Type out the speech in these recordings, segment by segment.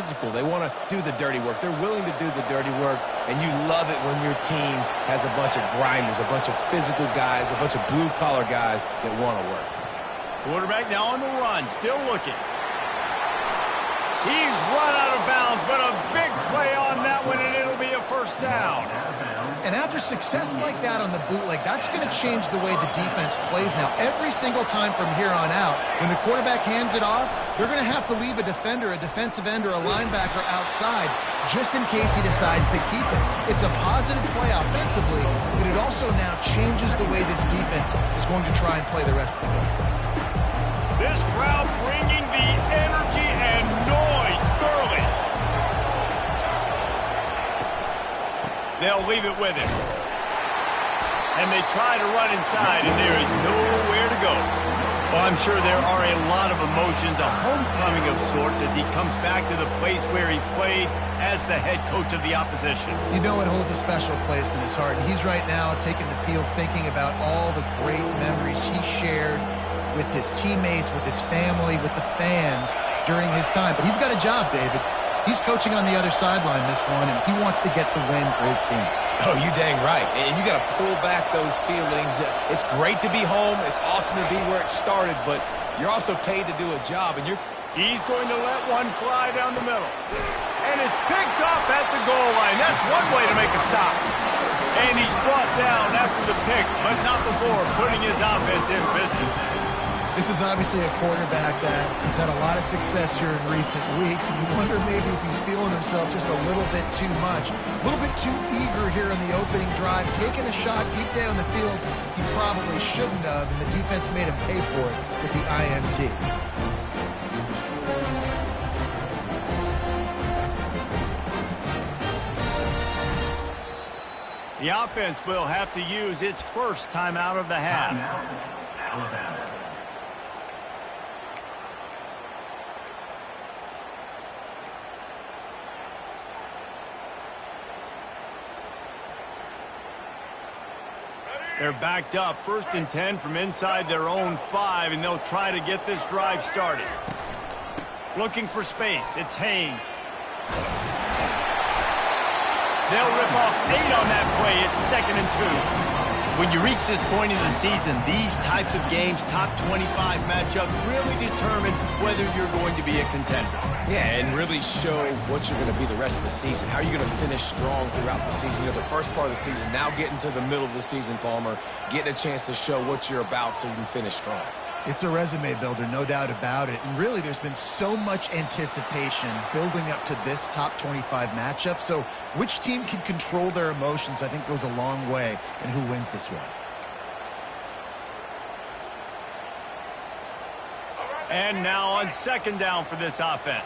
physical. They want to do the dirty work. They're willing to do the dirty work, and you love it when your team has a bunch of grinders, a bunch of physical guys, a bunch of blue-collar guys that want to work. Quarterback now on the run, still looking. He's run out of bounds, but a big play on that one, and it'll be a first down. And after success like that on the bootleg, that's going to change the way the defense plays now. Every single time from here on out, when the quarterback hands it off, they're going to have to leave a defender, a defensive end, or a linebacker outside just in case he decides to keep it. It's a positive play offensively, but it also now changes the way this defense is going to try and play the rest of the game. This crowd bringing the energy and noise early. They'll leave it with him. And they try to run inside, and there is nowhere to go. Well, I'm sure there are a lot of emotions, a homecoming of sorts, as he comes back to the place where he played as the head coach of the opposition. You know it holds a special place in his heart. And he's right now taking the field thinking about all the great memories he shared with his teammates, with his family, with the fans during his time. But he's got a job, David. He's coaching on the other sideline this one, and he wants to get the win for his team. Oh, you dang right. And you got to pull back those feelings. It's great to be home. It's awesome to be where it started, but you're also paid to do a job, and He's going to let one fly down the middle. And it's picked off at the goal line. That's one way to make a stop. And he's brought down after the pick, but not before putting his offense in business. This is obviously a quarterback that has had a lot of success here in recent weeks, and you wonder maybe if he's feeling himself just a little bit too much, a little bit too eager here in the opening drive, taking a shot deep down the field he probably shouldn't have, and the defense made him pay for it with the INT. The offense will have to use its first timeout of the half. Alabama. They're backed up, 1st and 10 from inside their own 5, and they'll try to get this drive started. Looking for space, it's Haynes. They'll rip off 8 on that play, it's 2nd and 2. When you reach this point in the season, these types of games, top 25 matchups, really determine whether you're going to be a contender. Yeah, and really show what you're going to be the rest of the season. How are you going to finish strong throughout the season? You know, the first part of the season, now getting to the middle of the season, Palmer, getting a chance to show what you're about so you can finish strong. It's a resume builder, no doubt about it. And really, there's been so much anticipation building up to this top 25 matchup. So which team can control their emotions, I think, goes a long way in who wins this one. And now on 2nd down for this offense.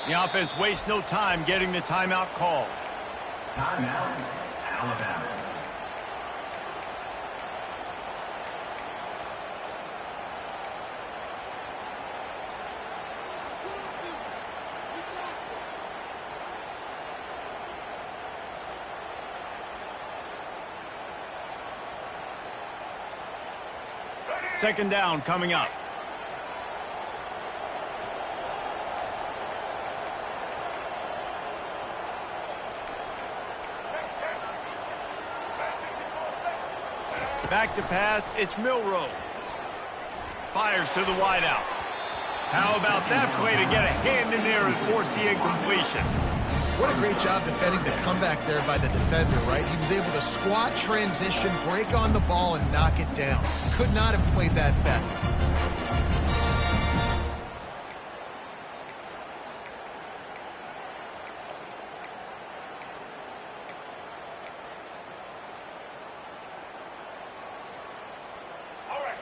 The offense wastes no time getting the timeout called. Timeout, Alabama. Second down coming up. Back to pass, it's Milroe. Fires to the wideout. How about that play to get a hand in there and force the incompletion? What a great job defending the comeback there by the defender, right? He was able to squat, transition, break on the ball, and knock it down. Could not have played that better.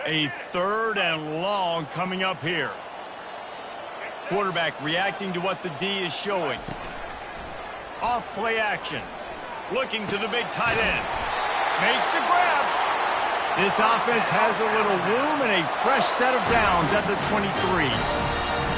A 3rd and long coming up here. Quarterback reacting to what the D is showing. Off play action. Looking to the big tight end. Makes the grab. This offense has a little room and a fresh set of downs at the 23.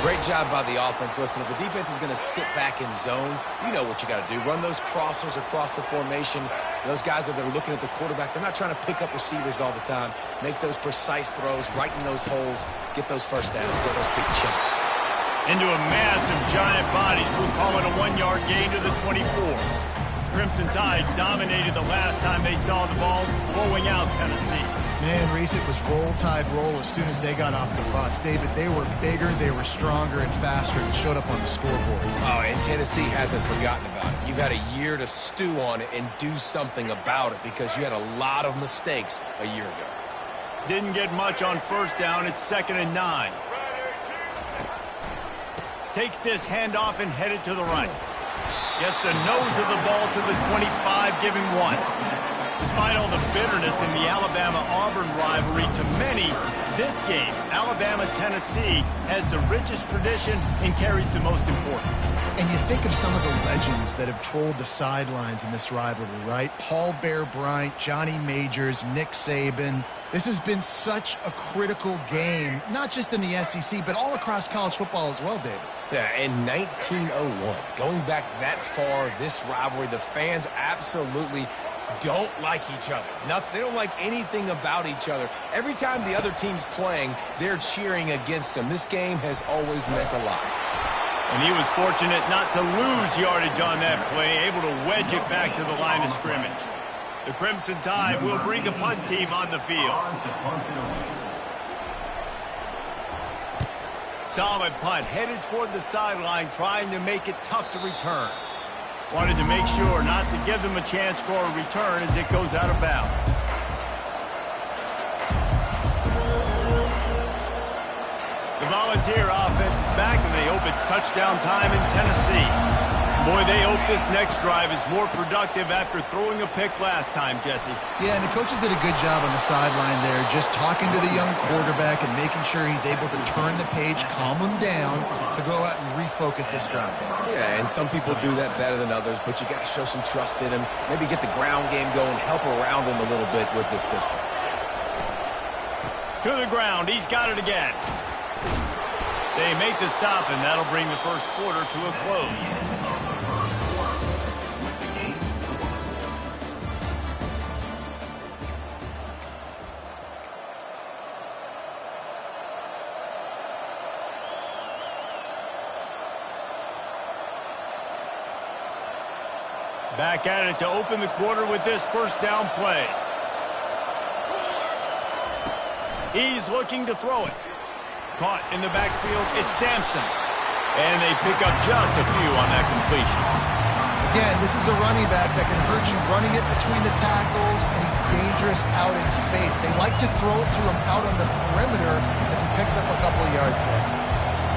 Great job by the offense. Listen, if the defense is going to sit back in zone, you know what you got to do. Run those crossers across the formation. Those guys that are looking at the quarterback, they're not trying to pick up receivers all the time. Make those precise throws, right in those holes, get those first downs, get those big chunks. Into a mass of giant bodies. We'll call it a 1-yard gain to the 24. Crimson Tide dominated the last time they saw the ball, blowing out Tennessee. Man, Reese, it was roll tide roll as soon as they got off the bus. David, they were bigger, they were stronger and faster, and showed up on the scoreboard. Oh, and Tennessee hasn't forgotten about it. You've had a year to stew on it and do something about it because you had a lot of mistakes a year ago. Didn't get much on first down. It's 2nd and 9. Takes this handoff and headed to the right. Gets the nose of the ball to the 25, giving 1. Despite all the bitterness in the Alabama-Auburn rivalry, to many, this game, Alabama-Tennessee, has the richest tradition and carries the most importance. And you think of some of the legends that have trolled the sidelines in this rivalry, right? Paul Bear Bryant, Johnny Majors, Nick Saban. This has been such a critical game, not just in the SEC, but all across college football as well, David. Yeah, in 1901, going back that far, this rivalry, the fans absolutely don't like each other. They don't like anything about each other. Every time the other team's playing, they're cheering against them. This game has always meant a lot. And he was fortunate not to lose yardage on that play, able to wedge it back to the line of scrimmage. The Crimson Tide will bring the punt team on the field. Solid punt, headed toward the sideline, trying to make it tough to return. Wanted to make sure not to give them a chance for a return as it goes out of bounds. The Volunteer offense is back, and they hope it's touchdown time in Tennessee. Boy, they hope this next drive is more productive after throwing a pick last time, Jesse. Yeah, and the coaches did a good job on the sideline there, just talking to the young quarterback and making sure he's able to turn the page, calm him down, to go out and refocus this drive. Yeah, and some people do that better than others, but you got to show some trust in him. Maybe get the ground game going, help around him a little bit with this system. To the ground, he's got it again. They make the stop, and that'll bring the first quarter to a close. Back at it to open the quarter with this first down play. He's looking to throw it. Caught in the backfield, it's Sampson. And they pick up just a few on that completion. Again, this is a running back that can hurt you running it between the tackles, and he's dangerous out in space. They like to throw it to him out on the perimeter as he picks up a couple of yards there.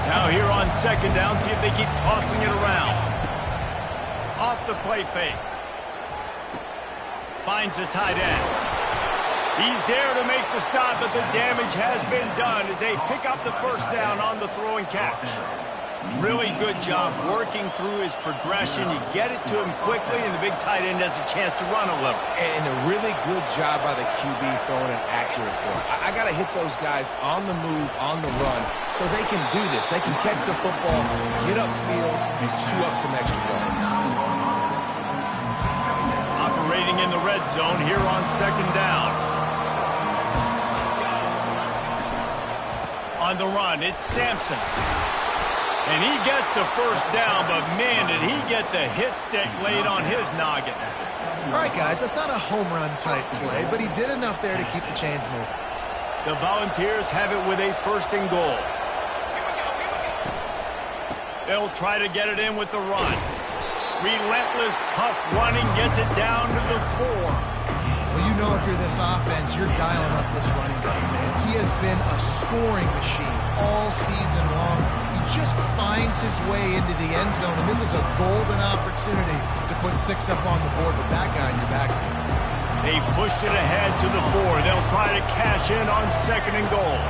Now here on second down, see if they keep tossing it around. Off the play fake. Finds the tight end. He's there to make the stop, but the damage has been done as they pick up the first down on the throw and catch. Really good job working through his progression. You get it to him quickly, and the big tight end has a chance to run a little. And a really good job by the QB throwing an accurate throw. I got to hit those guys on the move, on the run, so they can do this. They can catch the football, get upfield, and chew up some extra yards. Operating in the red zone here on second down. On the run, it's Sampson. And he gets the first down, but man, did he get the hit stick laid on his noggin. All right, guys, that's not a home run type play, but he did enough there to keep the chains moving. The Volunteers have it with a first and goal. They'll try to get it in with the run. Relentless, tough running gets it down to the 4. Well, you know if you're this offense, you're dialing up this running back, man. He has been a scoring machine all season long. He just finds his way into the end zone, and this is a golden opportunity to put 6 up on the board with that guy in your backfield. They've pushed it ahead to the 4. They'll try to cash in on second and goal.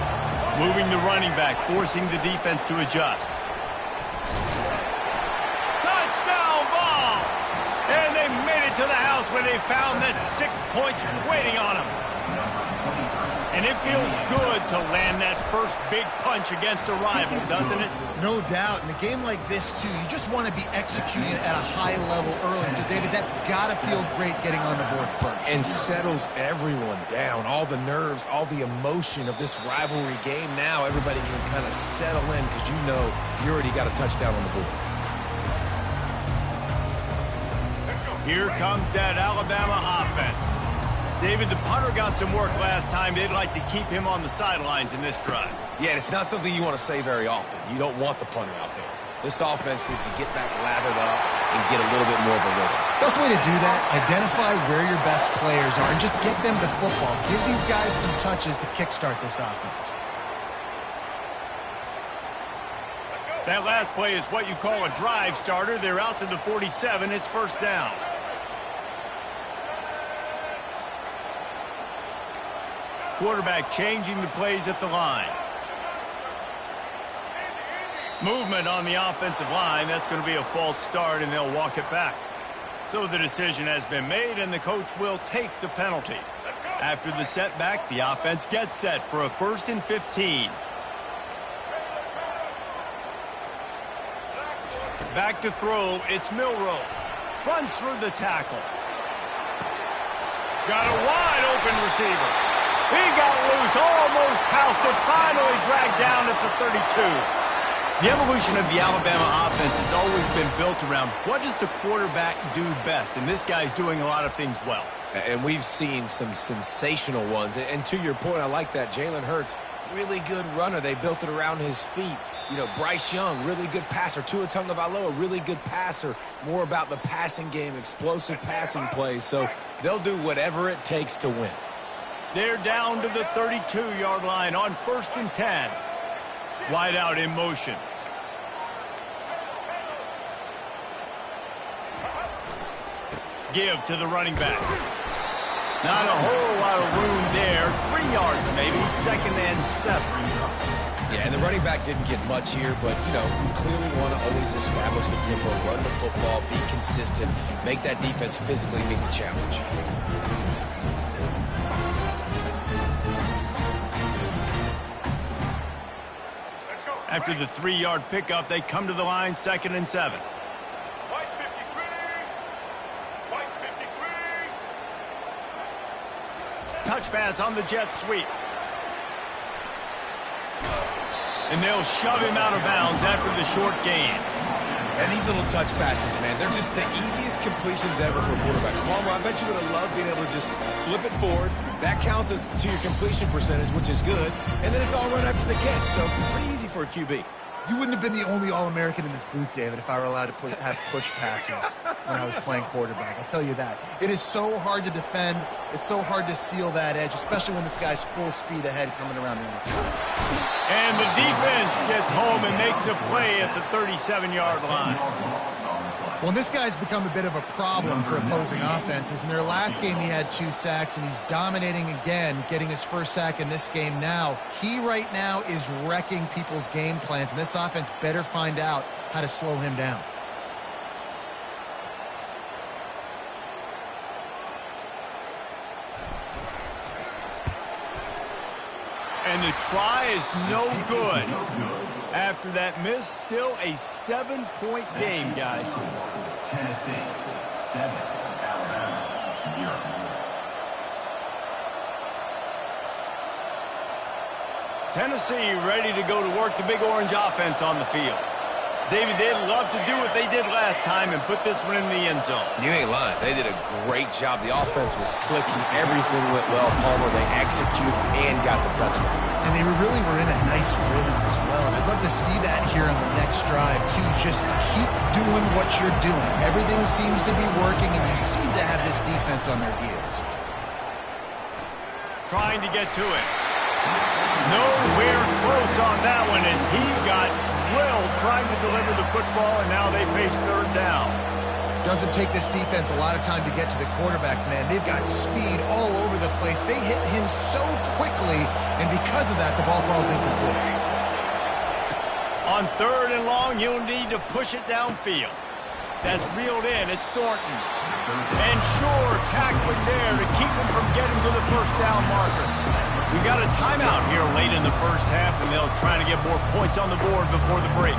Moving the running back, forcing the defense to adjust. Touchdown ball! And they made it to the house where they found that 6 points waiting on them. And it feels good to land that first big punch against a rival, doesn't it? No doubt. In a game like this, too, you just want to be executing it at a high level early. So, David, that's got to feel great getting on the board first. And settles everyone down. All the nerves, all the emotion of this rivalry game. Now everybody can kind of settle in because you know you already got a touchdown on the board. Here comes that Alabama offense. David, the punter got some work last time. They'd like to keep him on the sidelines in this drive. Yeah, and it's not something you want to say very often. You don't want the punter out there. This offense needs to get back lathered up and get a little bit more of a rhythm. Best way to do that, identify where your best players are and just get them the football. Give these guys some touches to kickstart this offense. That last play is what you call a drive starter. They're out to the 47. It's first down. Quarterback changing the plays at the line. Movement on the offensive line. That's going to be a false start, and they'll walk it back. So the decision has been made, and the coach will take the penalty. After the setback, the offense gets set for a 1st and 15. Back to throw. It's Milroe. Runs through the tackle. Got a wide open receiver. He got loose, almost housed it, finally dragged down at the 32. The evolution of the Alabama offense has always been built around what does the quarterback do best, and this guy's doing a lot of things well. And we've seen some sensational ones. And to your point, I like that. Jalen Hurts, really good runner. They built it around his feet. You know, Bryce Young, really good passer. Tua Tagovailoa, really good passer. More about the passing game, explosive passing plays. So they'll do whatever it takes to win. They're down to the 32-yard line on 1st and 10. Wide out in motion. Give to the running back. Not a whole lot of room there. 3 yards maybe, 2nd and 7. Yeah, and the running back didn't get much here, but, you know, you clearly want to always establish the tempo, run the football, be consistent, make that defense physically meet the challenge. After the 3-yard pickup, they come to the line, 2nd and 7. Touch pass on the jet sweep. And they'll shove him out of bounds after the short gain. And these little touch passes, man, they're just the easiest completions ever for quarterbacks. Palmer, I bet you would have loved being able to just flip it forward. That counts as to your completion percentage, which is good. And then it's all run after the catch, so pretty easy for a QB. You wouldn't have been the only All-American in this booth, David, if I were allowed to have push passes when I was playing quarterback. I'll tell you that. It is so hard to defend. It's so hard to seal that edge, especially when this guy's full speed ahead coming around the outside. And the defense gets home and makes a play at the 37-yard line. Well, this guy's become a bit of a problem for opposing offenses. In their last game, he had 2 sacks, and he's dominating again, getting his first sack in this game now. He right now is wrecking people's game plans, and this offense better find out how to slow him down. And the try is no good. After that miss, still a 7-point game, guys. Tennessee, 7. Alabama, 0. Tennessee ready to go to work the Big Orange offense on the field. David, they'd love to do what they did last time and put this one in the end zone. You ain't lying. They did a great job. The offense was clicking. Everything went well. Palmer, they executed and got the touchdown. And they really were in a nice rhythm as well. And I'd love to see that here on the next drive, too. Just keep doing what you're doing. Everything seems to be working, and you seem to have this defense on their heels. Trying to get to it. Nowhere close on that one as he got drilled trying to deliver the football, and now they face 3rd down. Doesn't take this defense a lot of time to get to the quarterback, man. They've got speed all over the place. They hit him so quickly, and because of that, the ball falls incomplete. On 3rd and long, you'll need to push it downfield. That's reeled in. It's Thornton. And Shore tackling there to keep him from getting to the 1st down marker. We got a timeout here late in the first half, and they'll try to get more points on the board before the break.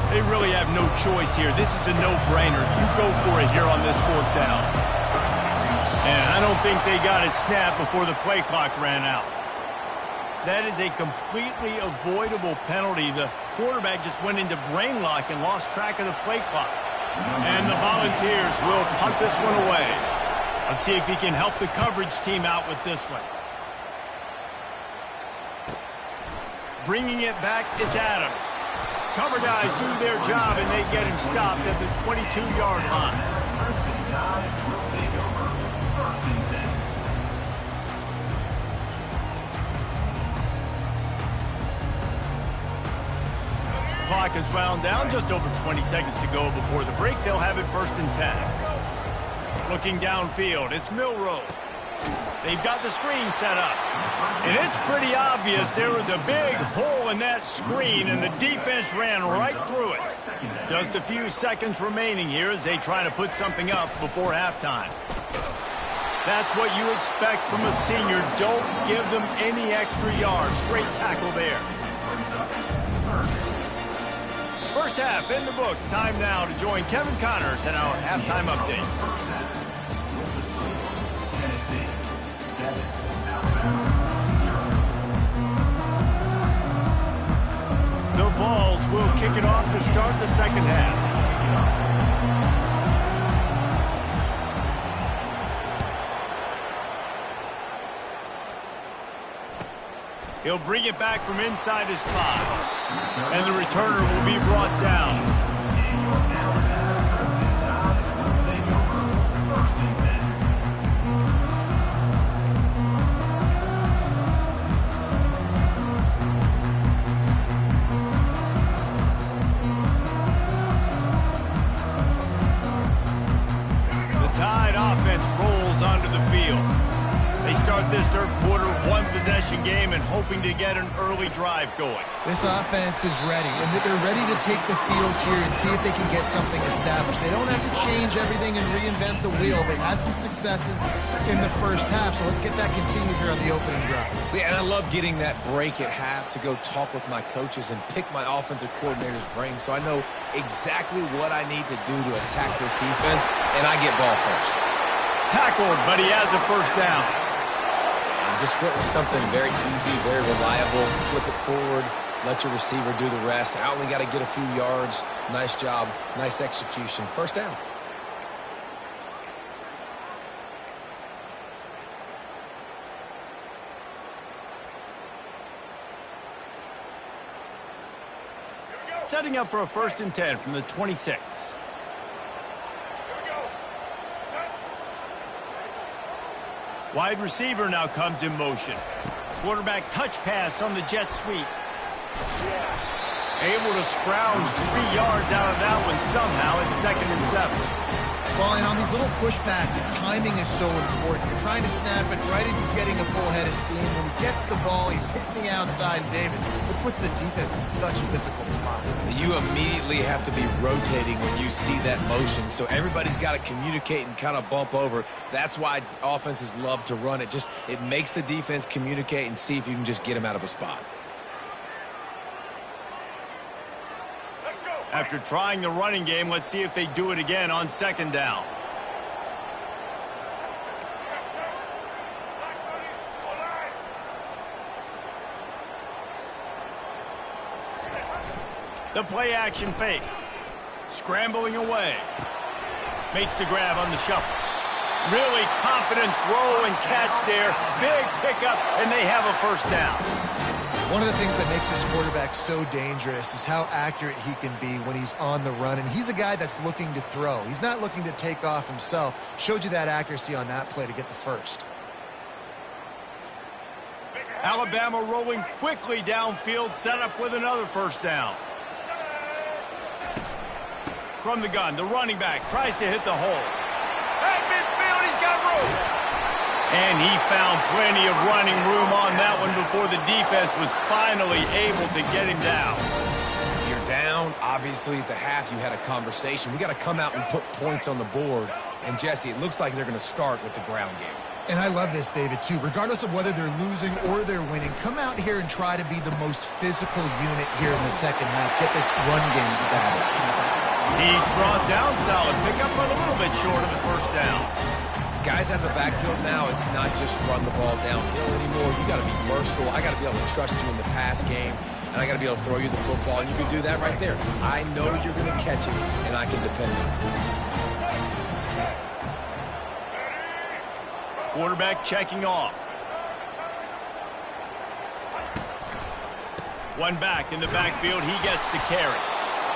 They really have no choice here. This is a no-brainer. You go for it here on this fourth down. And I don't think they got it snapped before the play clock ran out. That is a completely avoidable penalty. The quarterback just went into brain lock and lost track of the play clock. And the Volunteers will punt this one away. Let's see if he can help the coverage team out with this one. Bringing it back, it's Adams. Cover guys do their job, and they get him stopped at the 22-yard line. Clock is wound down, just over 20 seconds to go before the break. They'll have it 1st and 10. Looking downfield, it's Milroe. They've got the screen set up. And it's pretty obvious there was a big hole in that screen, and the defense ran right through it. Just a few seconds remaining here as they try to put something up before halftime. That's what you expect from a senior. Don't give them any extra yards. Great tackle there. First half in the books. Time now to join Kevin Connors in our halftime update. The Vols will kick it off to start the second half. He'll bring it back from inside his 5. And the returner will be brought down. This third quarter, one-possession game and hoping to get an early drive going. This offense is ready, and they're ready to take the field here and see if they can get something established. They don't have to change everything and reinvent the wheel. They had some successes in the first half, so let's get that continued here on the opening drive. Yeah, and I love getting that break at half to go talk with my coaches and pick my offensive coordinator's brain so I know exactly what I need to do to attack this defense, and I get ball first. Tackled, but he has a first down. Just went with something very easy, very reliable. Flip it forward, let your receiver do the rest. I only got to get a few yards. Nice job, nice execution. First down. Setting up for a 1st and 10 from the 26. Wide receiver now comes in motion. Quarterback touch pass on the jet sweep. Able to scrounge 3 yards out of that one somehow. It's 2nd and 7. Well, and on these little push passes, timing is so important. You're trying to snap it right as he's getting a full head of steam. When he gets the ball, he's hitting the outside, David. It puts the defense in such a difficult spot. You immediately have to be rotating when you see that motion, so everybody's got to communicate and kind of bump over. That's why offenses love to run it. It makes the defense communicate and see if you can just get him out of a spot. After trying the running game, let's see if they do it again on 2nd down. The play action fake. Scrambling away. Makes the grab on the shuffle. Really confident throw and catch there. Big pickup, and they have a first down. One of the things that makes this quarterback so dangerous is how accurate he can be when he's on the run. And he's a guy that's looking to throw. He's not looking to take off himself. Showed you that accuracy on that play to get the first. Alabama rolling quickly downfield, set up with another first down. from the gun. The running back tries to hit the hole. At midfield, he's got room. And he found plenty of running room on that one before the defense was finally able to get him down. You're down. Obviously, at the half, you had a conversation. We got to come out and put points on the board. And, Jesse, it looks like they're going to start with the ground game. And I love this, David, too. Regardless of whether they're losing or they're winning, come out here and try to be the most physical unit here in the second half. Get this run game started. He's brought down solid. Pick up a little bit short of the first down. Guys at the backfield now, it's not just run the ball downhill anymore. You got to be versatile. I got to be able to trust you in the pass game, and I got to be able to throw you the football, and you can do that right there. I know you're going to catch it, and I can depend on it. Quarterback checking off. One back in the backfield. He gets to carry.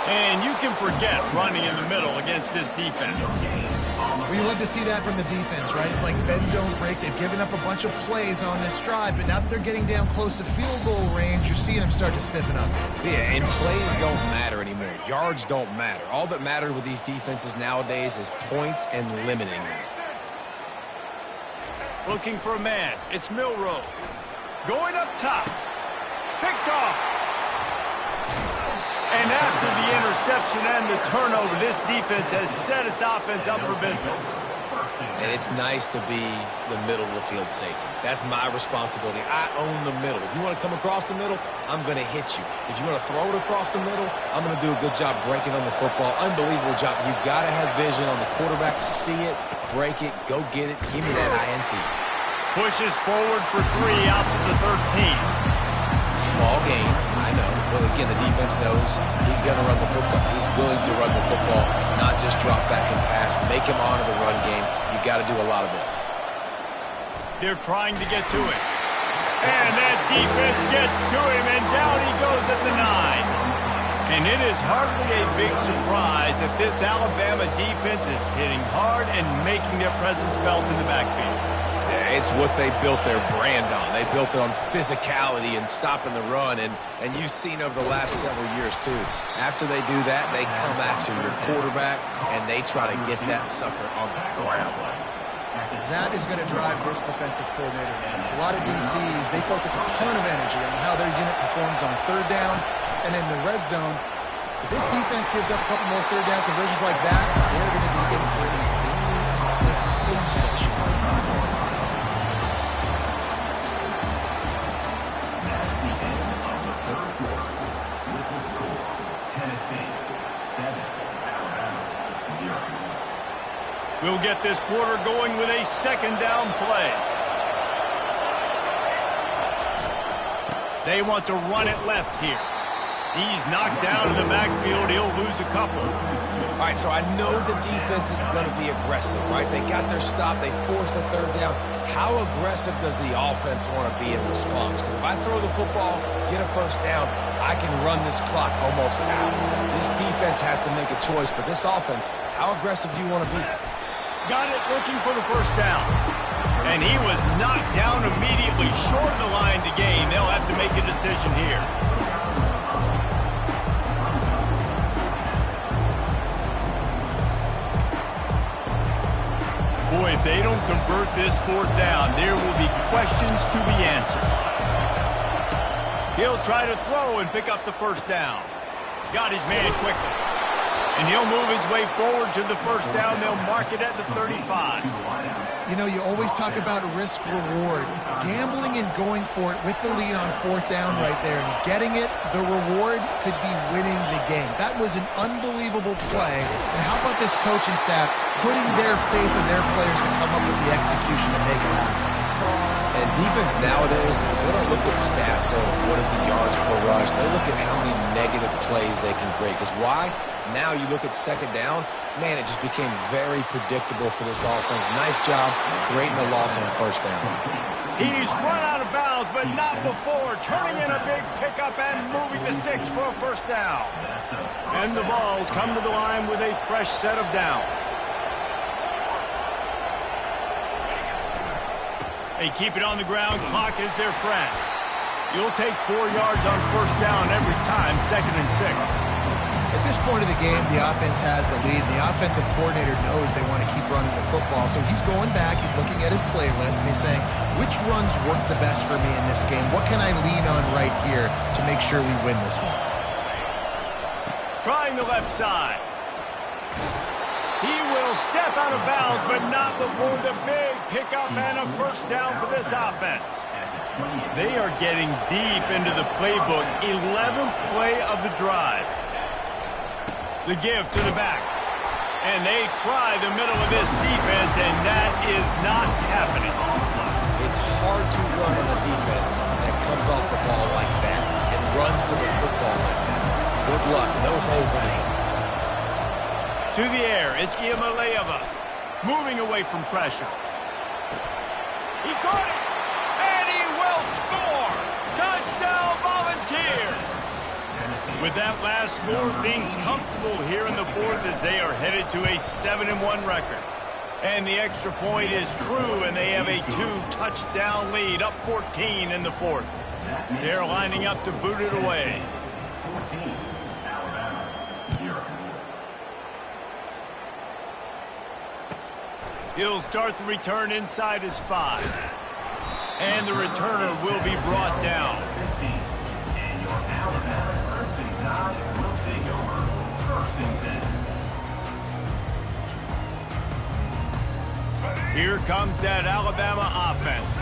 And you can forget running in the middle against this defense. Well, you love to see that from the defense, right? It's like bend, don't break. They've given up a bunch of plays on this drive, but now that they're getting down close to field goal range, you're seeing them start to stiffen up. Yeah, and plays don't matter anymore. Yards don't matter. All that matters with these defenses nowadays is points and limiting them. Looking for a man. It's Milrow. Going up top. Picked off. And after the interception and the turnover, this defense has set its offense up for business. And it's nice to be the middle of the field safety. That's my responsibility. I own the middle. If you want to come across the middle, I'm going to hit you. If you want to throw it across the middle, I'm going to do a good job breaking on the football. Unbelievable job. You've got to have vision on the quarterback. See it, break it, go get it. Give me that INT. Pushes forward for 3 out to the 13. Small gain, I know. But again, the defense knows he's going to run the football. He's willing to run the football, not just drop back and pass. Make him honor the run game. You got to do a lot of this. They're trying to get to it. And that defense gets to him, and down he goes at the 9. And it is hardly a big surprise that this Alabama defense is hitting hard and making their presence felt in the backfield. It's what they built their brand on. They built it on physicality and stopping the run, and you've seen over the last several years, too. After they do that, they come after your quarterback, and they try to get that sucker on the ground. That is going to drive this defensive coordinator. It's a lot of DCs. They focus a ton of energy on how their unit performs on third down and in the red zone. If this defense gives up a couple more third down conversions like that, they're going to be in for a very film session. We'll get this quarter going with a second down play. They want to run it left here. He's knocked down in the backfield. He'll lose a couple. All right, so I know the defense is going to be aggressive, right? They got their stop. They forced a third down. How aggressive does the offense want to be in response? Because if I throw the football, get a first down, I can run this clock almost out. This defense has to make a choice, but this offense, how aggressive do you want to be? Got it, looking for the first down. And he was knocked down immediately, short of the line to gain. They'll have to make a decision here. Boy, if they don't convert this fourth down, there will be questions to be answered. He'll try to throw and pick up the first down. Got his man quickly. And he'll move his way forward to the first down. They'll mark it at the 35. You know, you always talk about risk-reward. Gambling and going for it with the lead on fourth down right there and getting it, the reward could be winning the game. That was an unbelievable play. And how about this coaching staff putting their faith in their players to come up with the execution and make it happen? And defense nowadays, they don't look at stats of what is the yards per rush. They look at how many negative plays they can create. Because why? Now you look at second down, man, it just became very predictable for this offense. Nice job creating a loss on first down. He's run out of bounds, but not before. Turning in a big pickup and moving the sticks for a first down. And the Vols come to the line with a fresh set of downs. They keep it on the ground. Clock is their friend. You'll take 4 yards on first down every time, 2nd and 6. At this point of the game, the offense has the lead. The offensive coordinator knows they want to keep running the football. So he's going back, he's looking at his playlist, and he's saying, which runs work the best for me in this game? What can I lean on right here to make sure we win this one? Trying the left side. He will step out of bounds, but not before the big pickup and a first down for this offense. They are getting deep into the playbook. 11th play of the drive. The give to the back. And they try the middle of this defense, and that is not happening. It's hard to run on a defense that comes off the ball like that and runs to the football like that. Good luck. No holes anymore. To the air, it's Iamaleava moving away from pressure. He caught it, and he will score! Touchdown Volunteers! With that last score, things comfortable here in the fourth as they are headed to a 7-1 record. And the extra point is true, and they have a 2-touchdown lead, up 14 in the fourth. They're lining up to boot it away. 14, Alabama, 0. He'll start the return inside his 5. And the returner will be brought down. 15, and your Alabama first and side will take over. First and 10. Here comes that Alabama offense.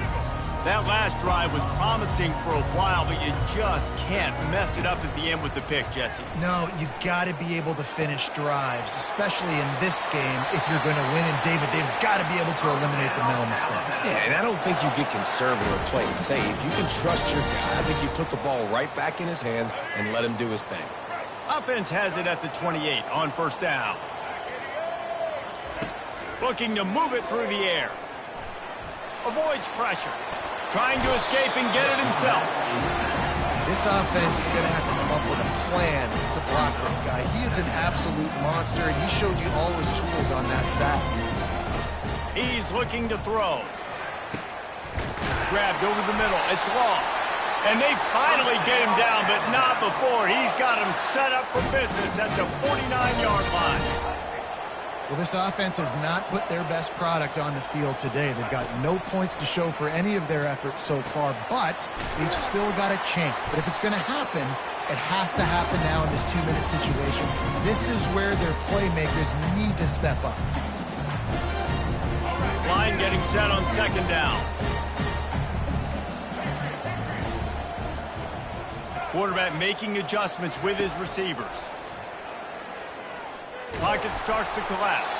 That last drive was promising for a while, but you just can't mess it up at the end with the pick, Jesse. No, you got to be able to finish drives, especially in this game if you're going to win. And, David, they've got to be able to eliminate the mental mistakes. Yeah, and I don't think you get conservative or play it safe. You can trust your guy. I think you put the ball right back in his hands and let him do his thing. Offense has it at the 28 on first down. Looking to move it through the air. Avoids pressure. Trying to escape and get it himself. This offense is going to have to come up with a plan to block this guy. He is an absolute monster, and he showed you all his tools on that sack. He's looking to throw. Grabbed over the middle. It's long. And they finally get him down, but not before. He's got him set up for business at the 49-yard line. Well, this offense has not put their best product on the field today. They've got no points to show for any of their efforts so far, but they've still got a chance. But if it's going to happen, it has to happen now in this 2-minute situation. This is where their playmakers need to step up. Line getting set on second down. Quarterback making adjustments with his receivers. Pocket starts to collapse.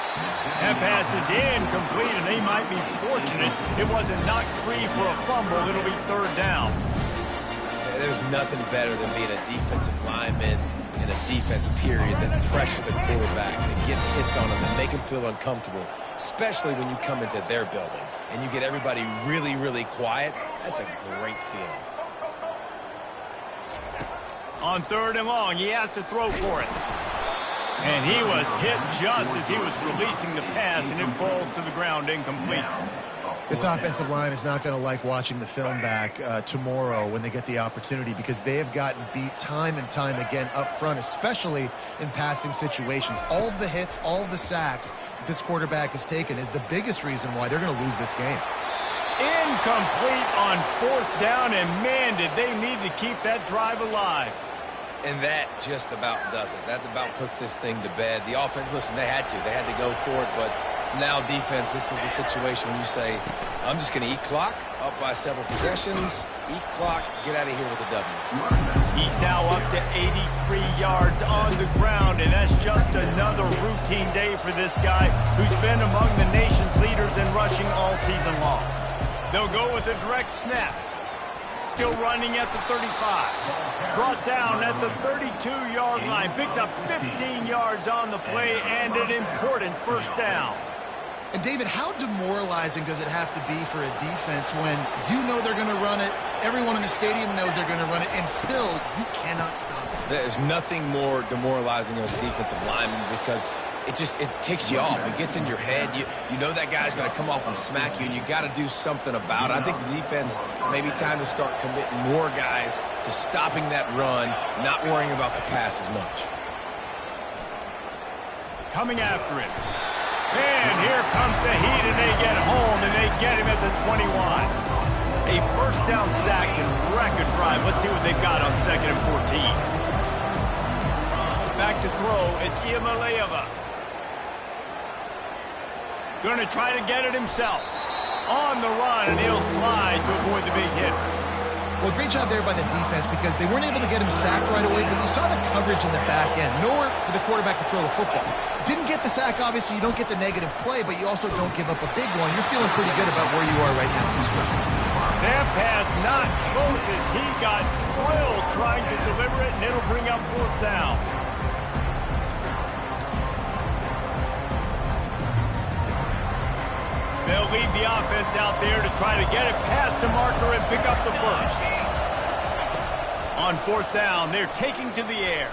That pass is incomplete, and they might be fortunate it wasn't knocked free for a fumble. It'll be third down. Yeah, there's nothing better than being a defensive lineman in a defense period that pressure the quarterback, that gets hits on him and make him feel uncomfortable, especially when you come into their building and you get everybody really, really quiet. That's a great feeling. On third and long, he has to throw for it. And he was hit just as he was releasing the pass, and it falls to the ground incomplete. This offensive line is not going to like watching the film back tomorrow when they get the opportunity, because they have gotten beat time and time again up front, especially in passing situations. All of the hits, all of the sacks that this quarterback has taken is the biggest reason why they're going to lose this game. Incomplete on fourth down, and man, did they need to keep that drive alive. And that just about does it. That about puts this thing to bed. The offense, listen, they had to go for it, but now defense, this is the situation when you say, I'm just going to eat clock, up by several possessions, eat clock, get out of here with a W. He's now up to 83 yards on the ground, and that's just another routine day for this guy who's been among the nation's leaders in rushing all season long. They'll go with a direct snap. Still running at the 35. Brought down at the 32-yard line. Picks up 15 yards on the play and an important first down. And, David, how demoralizing does it have to be for a defense when you know they're going to run it, everyone in the stadium knows they're going to run it, and still you cannot stop it? There's nothing more demoralizing as a defensive lineman, because it takes you off. It gets in your head. You know that guy's going to come off and smack you, and you got to do something about it. I think the defense, maybe time to start committing more guys to stopping that run, not worrying about the pass as much. coming after him. And here comes the heat, and they get home, and they get him at the 21. A first down sack and record drive. Let's see what they've got on 2nd and 14. Back to throw. It's Iamaleava. Going to try to get it himself. On the run, and he'll slide to avoid the big hit. Well, great job there by the defense because they weren't able to get him sacked right away, but you saw the coverage in the back end. Nowhere for the quarterback to throw the football. Didn't get the sack, obviously. You don't get the negative play, but you also don't give up a big one. You're feeling pretty good about where you are right now in this game. That pass not close as he got drilled trying to deliver it, and it'll bring up 4th down. They'll lead the offense out there to try to get it past the marker and pick up the first. On 4th down, they're taking to the air,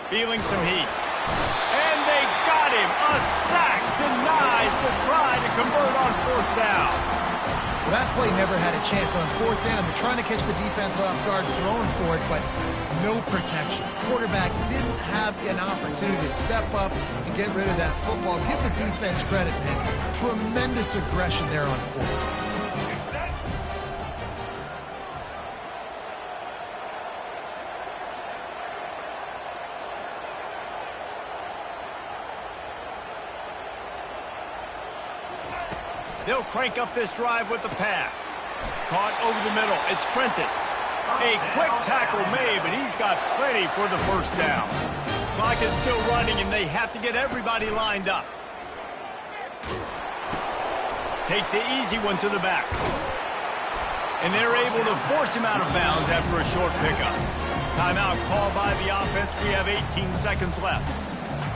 feeling some heat. And they got him. A sack denies the try to convert on 4th down. Well, that play never had a chance on 4th down. They're trying to catch the defense off guard, throwing for it, but no protection. Quarterback didn't have an opportunity to step up and get rid of that football. Give the defense credit, man. Tremendous aggression there on 4th. They'll crank up this drive with the pass. Caught over the middle. It's Prentice. A quick tackle made, but he's got plenty for the first down. Clock is still running, and they have to get everybody lined up. Takes the easy one to the back. And they're able to force him out of bounds after a short pickup. Timeout called by the offense. We have 18 seconds left.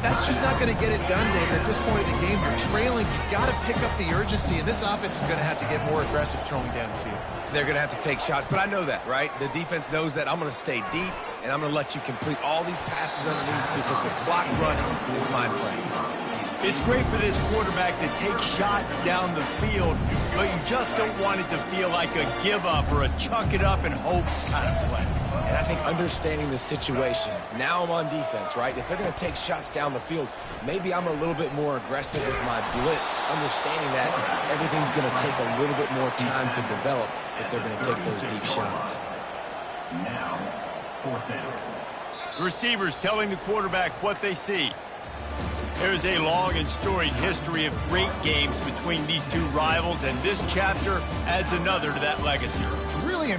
That's just not going to get it done, David. At this point of the game, you're trailing. You've got to pick up the urgency, and this offense is going to have to get more aggressive throwing downfield. They're going to have to take shots, but I know that, right? The defense knows that. I'm going to stay deep, and I'm going to let you complete all these passes underneath because the clock running is my friend. It's great for this quarterback to take shots down the field, but you just don't want it to feel like a give-up or a chuck it up and hope kind of play. And I think understanding the situation, now I'm on defense, right? If they're going to take shots down the field, maybe I'm a little bit more aggressive with my blitz, understanding that everything's going to take a little bit more time to develop if they're going to take those deep shots. Now, 4th down. Receivers telling the quarterback what they see. There's a long and storied history of great games between these two rivals, and this chapter adds another to that legacy. Really